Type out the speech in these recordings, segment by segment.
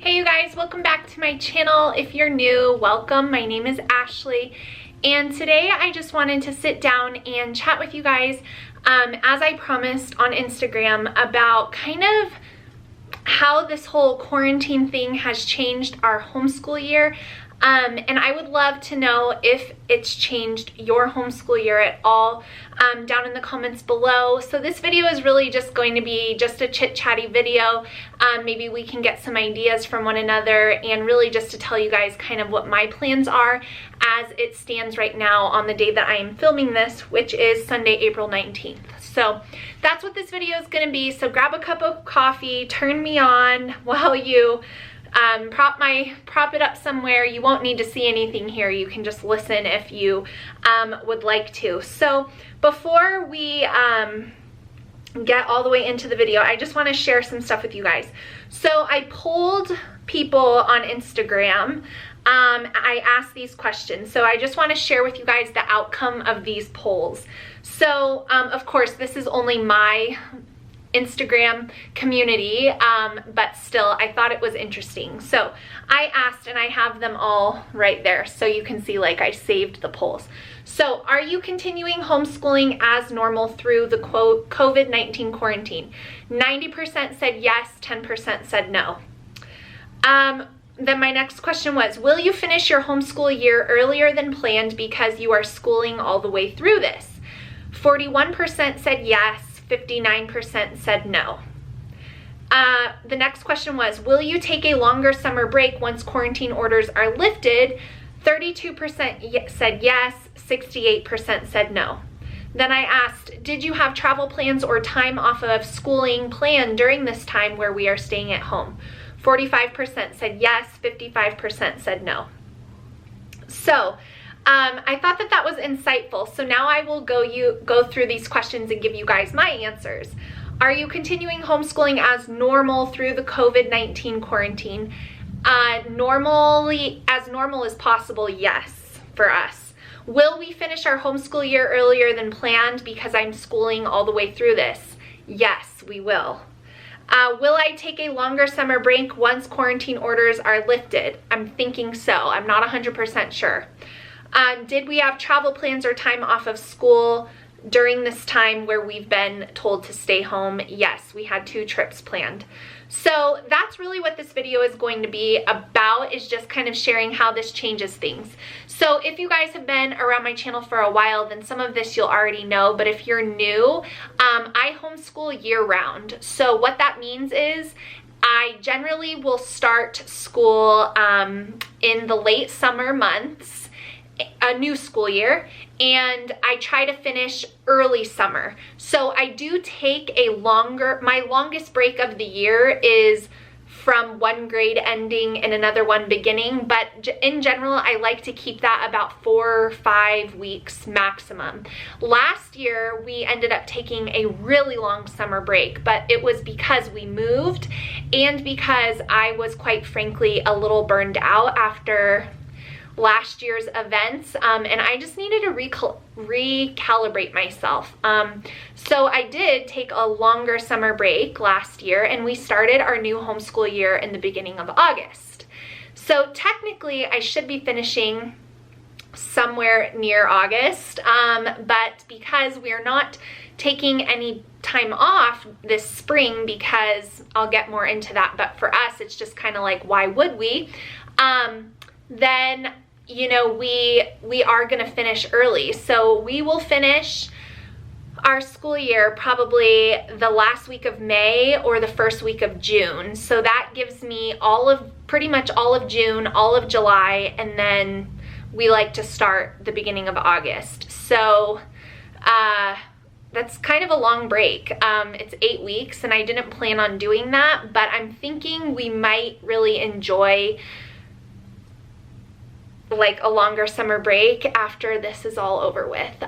Hey you guys, welcome back to my channel. If you're new, welcome. My name is Ashley, and today I just wanted to sit down and chat with you guys, as I promised on Instagram, about kind of how this whole quarantine thing has changed our homeschool year. And I would love to know if it's changed your homeschool year at all, down in the comments below. So this video is really just going to be just a chit-chatty video. Maybe we can get some ideas from one another, and really just to tell you guys kind of what my plans are as it stands right now on the day that I am filming this, which is Sunday, April 19th. So that's what this video is going to be. So grab a cup of coffee, turn me on while you prop it up somewhere. You won't need to see anything here. You can just listen if you would like to. So before we get all the way into the video, I just want to share some stuff with you guys. So I polled people on Instagram. I asked these questions, so I just want to share with you guys the outcome of these polls. So of course this is only my Instagram community, but still I thought it was interesting. So I asked, and I have them all right there so you can see, like, I saved the polls. So are you continuing homeschooling as normal through the quote COVID-19 quarantine? 90% said yes, 10% said no. Then my next question was, will you finish your homeschool year earlier than planned because you are schooling all the way through this? 41% said yes, 59% said no. The next question was, will you take a longer summer break once quarantine orders are lifted? 32% said yes, 68% said no. Then I asked, did you have travel plans or time off of schooling planned during this time where we are staying at home? 45% said yes, 55% said no. So I thought that was insightful. So now I will go through these questions and give you guys my answers. Are you continuing homeschooling as normal through the COVID-19 quarantine? As normal as possible, yes, for us. Will we finish our homeschool year earlier than planned because I'm schooling all the way through this? Yes, we will. Will I take a longer summer break once quarantine orders are lifted? I'm thinking so. I'm not 100% sure. Did we have travel plans or time off of school during this time where we've been told to stay home? Yes, we had 2 trips planned. So that's really what this video is going to be about, is just kind of sharing how this changes things. So if you guys have been around my channel for a while, then some of this you'll already know, but if you're new, I homeschool year-round. So what that means is I generally will start school in the late summer months, a new school year, and I try to finish early summer. So I do take my longest break of the year is from one grade ending and another one beginning, but in general I like to keep that about 4 or 5 weeks maximum. Last year we ended up taking a really long summer break, but it was because we moved and because I was, quite frankly, a little burned out after last year's events, and I just needed to recalibrate myself. So I did take a longer summer break last year, and we started our new homeschool year in the beginning of August. So technically I should be finishing somewhere near August, but because we're not taking any time off this spring, because I'll get more into that, but for us it's just kind of like, why would we? Then, you know, we are going to finish early. So we will finish our school year probably the last week of May or the first week of June. So that gives me pretty much all of June, all of July, and then we like to start the beginning of August. So that's kind of a long break. It's 8 weeks, and I didn't plan on doing that, but I'm thinking we might really enjoy like a longer summer break after this is all over with.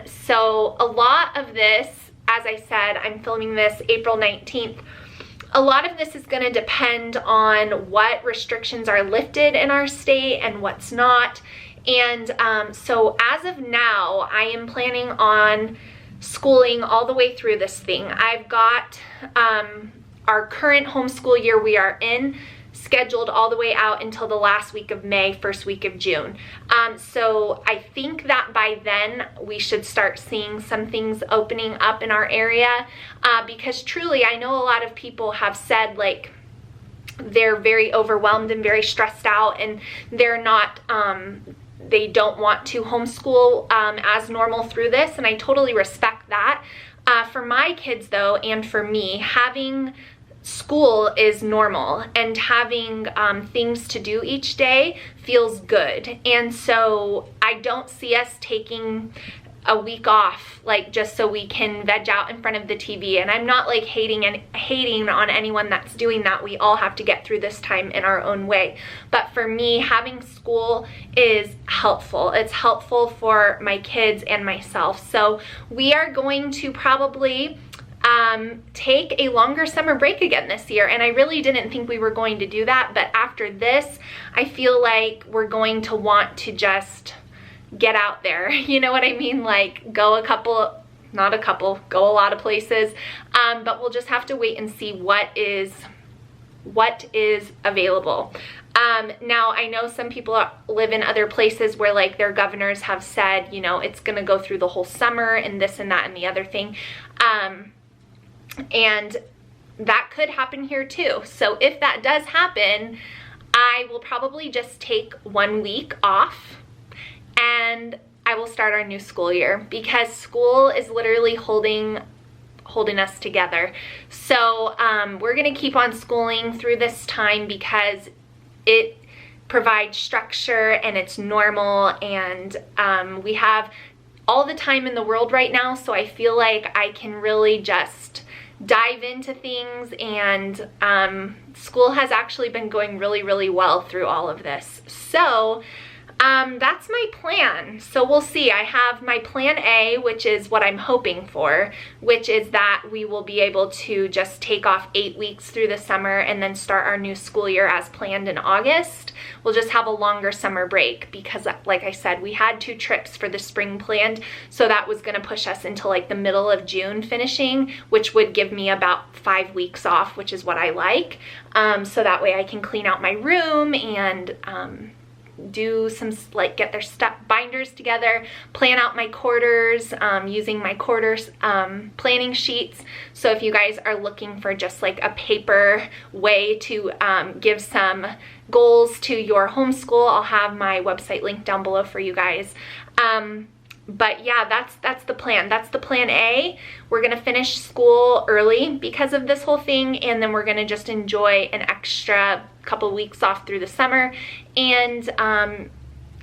So a lot of this, as I said, I'm filming this April 19th. A lot of this is going to depend on what restrictions are lifted in our state and what's not. And so as of now, I am planning on schooling all the way through this thing. I've got our current homeschool year we are in scheduled all the way out until the last week of May, first week of June. So I think that by then we should start seeing some things opening up in our area, because truly I know a lot of people have said like they're very overwhelmed and very stressed out, and they're not they don't want to homeschool as normal through this, and I totally respect that. For my kids though, and for me, having school is normal, and having things to do each day feels good. And so I don't see us taking a week off like just so we can veg out in front of the TV. And I'm not like hating on anyone that's doing that. We all have to get through this time in our own way. But for me, having school is helpful. It's helpful for my kids and myself. So we are going to probably take a longer summer break again this year, and I really didn't think we were going to do that, but after this I feel like we're going to want to just get out there, you know what I mean, like go a lot of places, but we'll just have to wait and see what is available. Now I know some people live in other places where like their governors have said, you know, it's gonna go through the whole summer and this and that and the other thing. And that could happen here too. So if that does happen, I will probably just take 1 week off and I will start our new school year, because school is literally holding us together. So we're gonna keep on schooling through this time because it provides structure and it's normal, and we have all the time in the world right now, so I feel like I can really just dive into things, and school has actually been going really, really well through all of this. So that's my plan. So we'll see. I have my plan A, which is what I'm hoping for, which is that we will be able to just take off 8 weeks through the summer and then start our new school year as planned in August. We'll just have a longer summer break because, like I said, we had 2 trips for the spring planned, so that was going to push us into like the middle of June finishing, which would give me about 5 weeks off, which is what I like. So that way I can clean out my room and do some, like, get their binders together, plan out my quarters using my quarters planning sheets. So if you guys are looking for just like a paper way to give some goals to your homeschool, I'll have my website linked down below for you guys. But yeah, that's the plan. That's the plan A. We're gonna finish school early because of this whole thing, and then we're gonna just enjoy an extra couple weeks off through the summer. And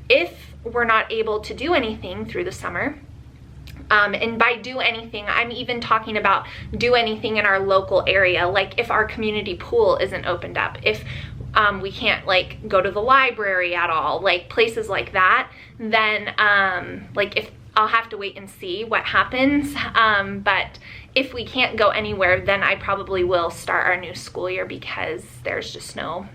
if we're not able to do anything through the summer, and by do anything, I'm even talking about do anything in our local area, like if our community pool isn't opened up, if we can't like go to the library at all, like places like that, then like if I'll have to wait and see what happens. But if we can't go anywhere, then I probably will start our new school year, because there's no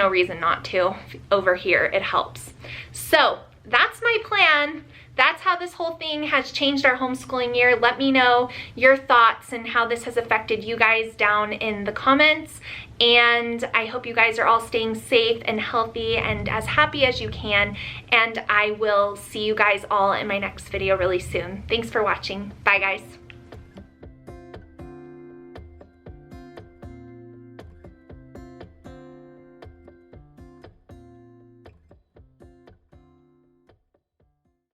reason not to. Over here, it helps. So that's my plan. That's how this whole thing has changed our homeschooling year. Let me know your thoughts and how this has affected you guys down in the comments. And I hope you guys are all staying safe and healthy and as happy as you can. And I will see you guys all in my next video really soon. Thanks for watching. Bye, guys.